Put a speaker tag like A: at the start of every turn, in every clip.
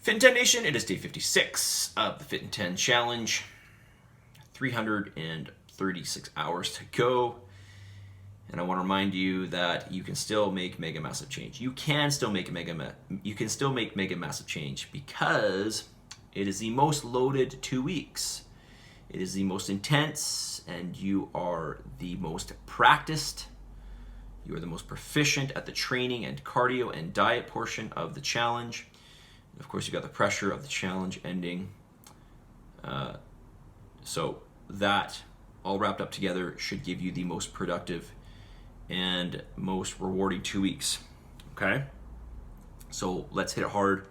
A: Fit in 10 Nation, it is day 56 of the Fit in 10 Challenge. 336 hours to go. And I want to remind you that you can still make mega massive change. You can still make mega massive change because it is the most loaded 2 weeks. It is the most intense, and you are the most practiced. You are the most proficient at the training and cardio and diet portion of the challenge. And of course, you got the pressure of the challenge ending. So that all wrapped up together should give you the most productive and most rewarding 2 weeks. Okay? So let's hit it hard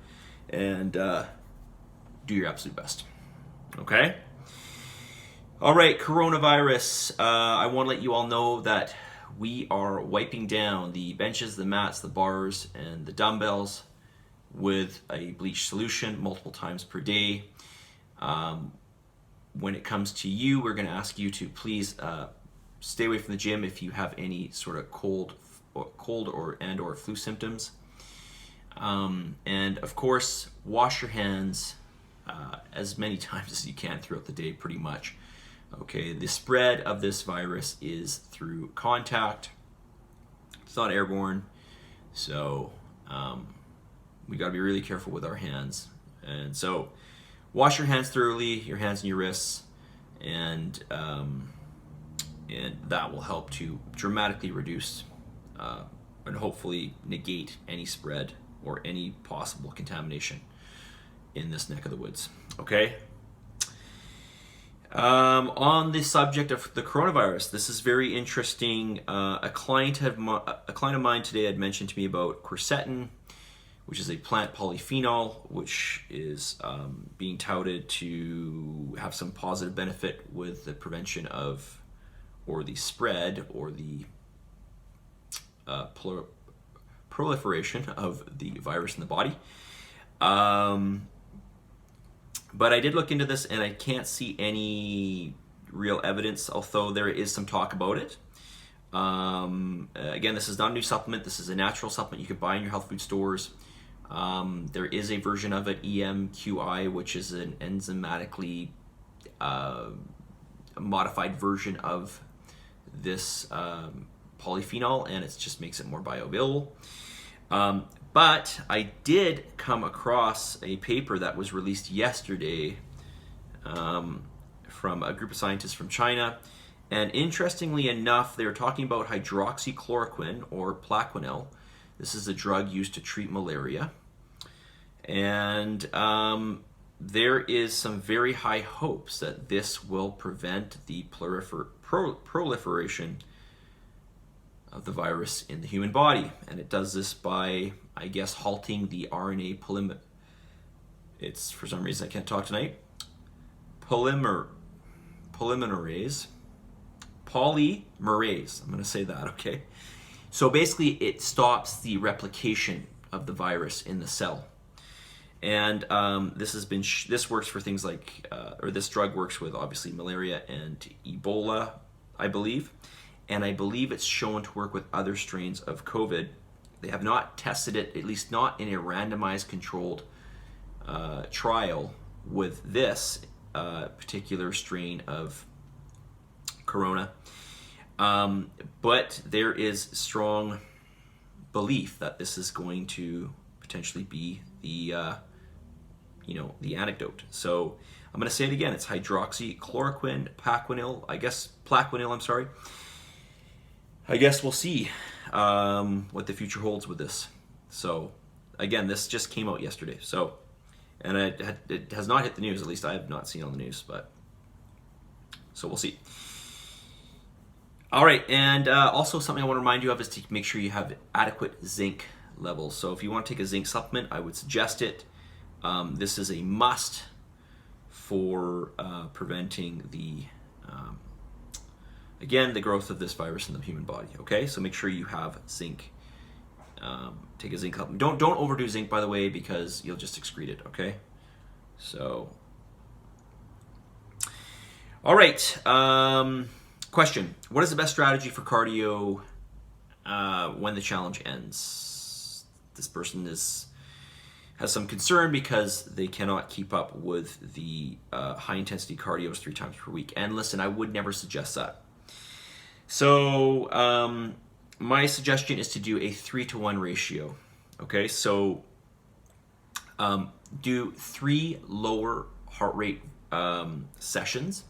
A: and do your absolute best. Okay? All right, coronavirus. I want to let you all know that we are wiping down the benches, the mats, the bars, and the dumbbells with a bleach solution multiple times per day. When it comes to you, we're going to ask you to please stay away from the gym if you have any sort of cold or flu symptoms. And of course, wash your hands as many times as you can throughout the day, pretty much. Okay, the spread of this virus is through contact. It's not airborne, so we got to be really careful with our hands. And so, wash your hands thoroughly, your hands and your wrists, and that will help to dramatically reduce and hopefully negate any spread or any possible contamination in this neck of the woods. Okay. On the subject of the coronavirus, this is very interesting. A client of mine today had mentioned to me about quercetin, which is a plant polyphenol, which is being touted to have some positive benefit with the prevention of, or the spread, or the proliferation of the virus in the body. But I did look into this, and I can't see any real evidence, although there is some talk about it. Again, this is not a new supplement. This is a natural supplement you can buy in your health food stores. There is a version of it, EMQI, which is an enzymatically modified version of this polyphenol, and it just makes it more bioavailable. But I did come across a paper that was released yesterday from a group of scientists from China. And interestingly enough, they were talking about hydroxychloroquine, or Plaquenil. This is a drug used to treat malaria. And there is some very high hopes that this will prevent the proliferation of the virus in the human body. And it does this by, I guess, halting the RNA polymerase. It's, for some reason I can't talk tonight. Polymerase. I'm going to say that, okay? So basically it stops the replication of the virus in the cell. And this works for things like, or this drug works with obviously malaria and Ebola, I believe. And I believe it's shown to work with other strains of COVID. They have not tested it, at least not in a randomized controlled trial with this particular strain of corona. But there is strong belief that this is going to potentially be the antidote. So I'm going to say it again. It's hydroxychloroquine, Plaquenil, I'm sorry. I guess we'll see what the future holds with this. So again, this just came out yesterday. So, and it has not hit the news. At least I have not seen it on the news. But so we'll see. All right, and also something I want to remind you of is to make sure you have adequate zinc levels. So if you want to take a zinc supplement, I would suggest it. This is a must for preventing the growth of this virus in the human body. Okay, so make sure you have zinc. Take a zinc supplement. Don't overdo zinc, by the way, because you'll just excrete it. Okay, so all right. Question: what is the best strategy for cardio when the challenge ends? This person is has some concern because they cannot keep up with the high intensity cardios 3 times per week. And listen, I would never suggest that. So my suggestion is to do a 3-to-1 ratio. Okay, so do 3 lower heart rate sessions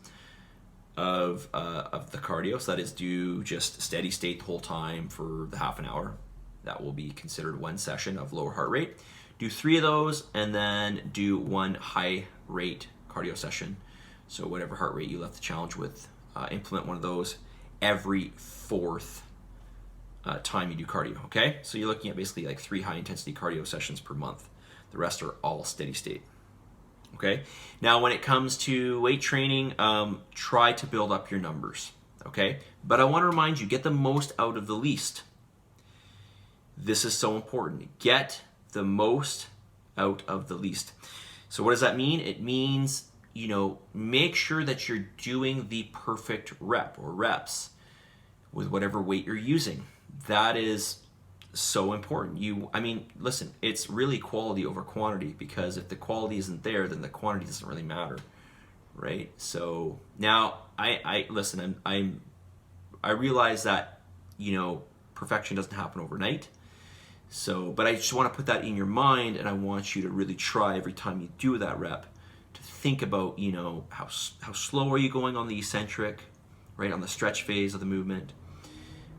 A: of the cardio. So that is, do just steady state the whole time for the half an hour. That will be considered 1 session of lower heart rate. Do 3 of those, and then do 1 high rate cardio session. So whatever heart rate you left the challenge with, implement one of those every 4th time you do cardio. Okay, so you're looking at basically like 3 high intensity cardio sessions per month. The rest are all steady state. Okay, now when it comes to weight training, try to build up your numbers. Okay, but I want to remind you, get the most out of the least. This is so important. Get the most out of the least. So what does that mean? It means, you know, make sure that you're doing the perfect rep or reps with whatever weight you're using. That is so important. I mean, listen, it's really quality over quantity, because if the quality isn't there, then the quantity doesn't really matter, right? So now I listen, I realize that, you know, perfection doesn't happen overnight. So, but I just want to put that in your mind, and I want you to really try every time you do that rep to think about, you know, how slow are you going on the eccentric, right, on the stretch phase of the movement.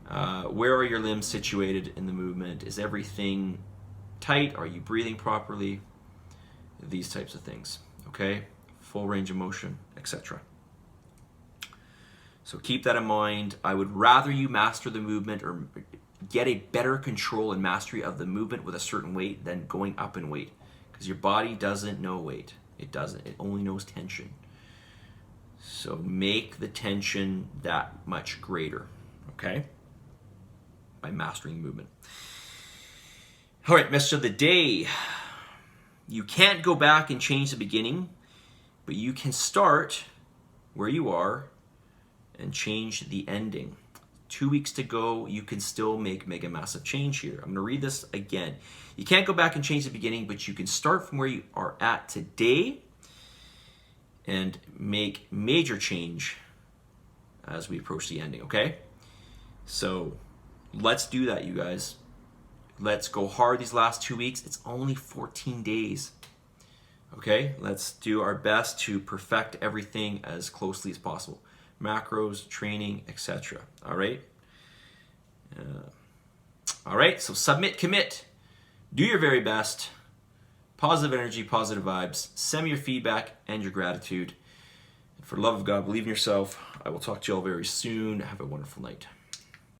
A: Where are your limbs situated in the movement? Is everything tight? Are you breathing properly? These types of things, okay? Full range of motion, etc. So keep that in mind. I would rather you master the movement or get a better control and mastery of the movement with a certain weight than going up in weight, because your body doesn't know weight. It doesn't. It only knows tension. So make the tension that much greater, okay? By mastering movement. All right, message of the day. You can't go back and change the beginning, but you can start where you are and change the ending. 2 weeks to go, you can still make mega massive change here. I'm going to read this again. You can't go back and change the beginning, but you can start from where you are at today and make major change as we approach the ending, okay? So let's do that, you guys. Let's go hard these last 2 weeks. It's only 14 days. Okay, let's do our best to perfect everything as closely as possible. Macros, training, etc. All right? All right, so submit, commit. Do your very best. Positive energy, positive vibes. Send me your feedback and your gratitude. And for the love of God, believe in yourself. I will talk to you all very soon. Have a wonderful night.